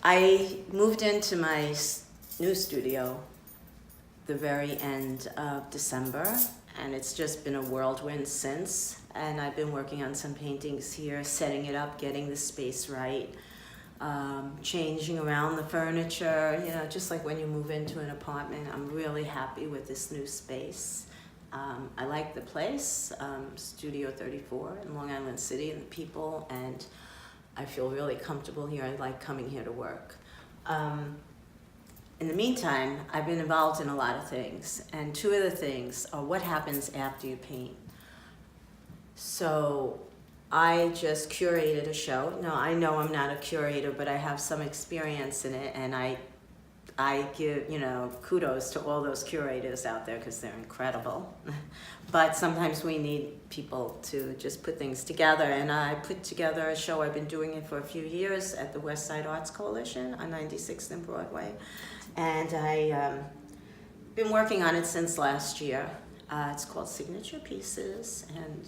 I moved into my new studio the very end of December, and it's just been a whirlwind since. And I've been working on some paintings here, setting it up, getting the space right, changing around the furniture, you know, just like when you move into an apartment. I'm really happy with this new space. I like the place, Studio 34 in Long Island City, and the people, and I feel really comfortable here. I like coming here to work. In the meantime, I've been involved in a lot of things, and two of the things are what happens after you paint. So I just curated a show. Now, I know I'm not a curator, but I have some experience in it, and I give, you know, kudos to all those curators out there because they're incredible. But sometimes we need people to just put things together, and I put together a show. I've been doing it for a few years at the West Side Arts Coalition on 96th and Broadway, and I've been working on it since last year. It's called Signature Pieces, and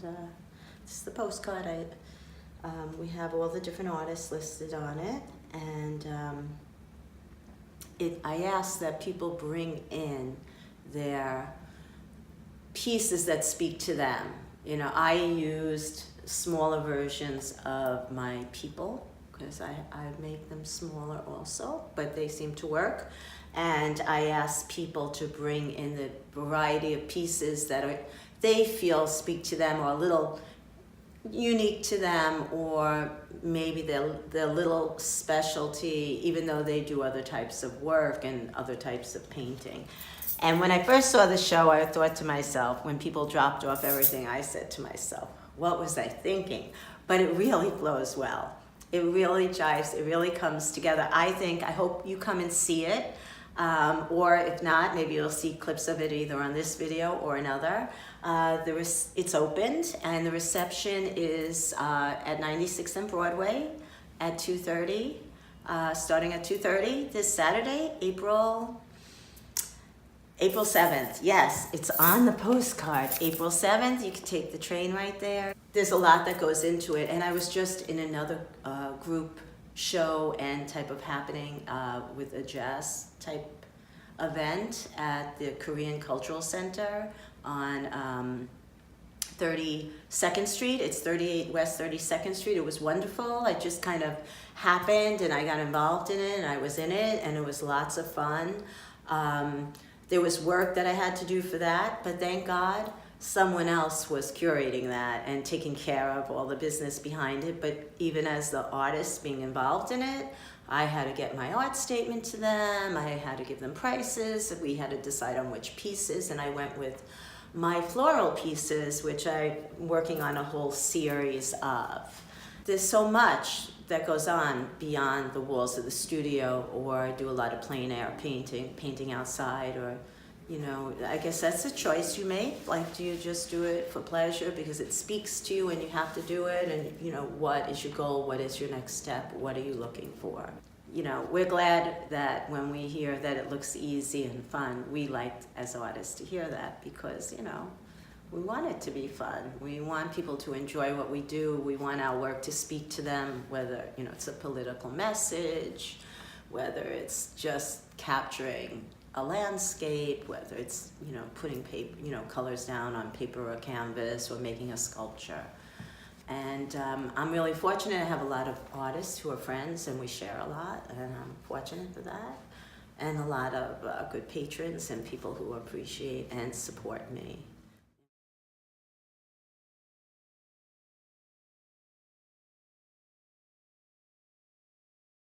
this is the postcard. We have all the different artists listed on it, and I ask that people bring in their pieces that speak to them. You know, I used smaller versions of my people because I make them smaller also, but they seem to work. And I ask people to bring in the variety of pieces that they feel speak to them, or a little unique to them, or maybe their little specialty, even though they do other types of work and other types of painting. And when I first saw the show, I thought to myself, when people dropped off everything, I said to myself, what was I thinking? But it really flows well. It really jives, it really comes together. I hope you come and see it. Or if not, maybe you'll see clips of it either on this video or another. It's opened, and the reception is at 96th and Broadway at 2:30, starting at 2:30 this Saturday, April 7th. Yes, it's on the postcard. April 7th, you can take the train right there. There's a lot that goes into it, and I was just in another group show and type of happening with a jazz type event at the Korean Cultural Center on 32nd Street. It's 38 West 32nd Street. It was wonderful. It just kind of happened, and I got involved in it, and I was in it, and it was lots of fun. There was work that I had to do for that, but thank God someone else was curating that and taking care of all the business behind it. But even as the artist being involved in it, I had to get my art statement to them. I had to give them prices. We had to decide on which pieces, and I went with my floral pieces, which I'm working on a whole series of. There's so much that goes on beyond the walls of the studio, or I do a lot of plein air painting outside, or, you know, I guess that's a choice you make. Like, do you just do it for pleasure because it speaks to you and you have to do it? And, you know, what is your goal? What is your next step? What are you looking for? You know, we're glad that when we hear that it looks easy and fun, we like as artists to hear that, because, you know, we want it to be fun. We want people to enjoy what we do. We want our work to speak to them, whether, you know, it's a political message, whether it's just capturing a landscape, whether it's, you know, putting paper, you know, colors down on paper or canvas, or making a sculpture. And I'm really fortunate. I have a lot of artists who are friends, and we share a lot, and I'm fortunate for that. And a lot of good patrons and people who appreciate and support me.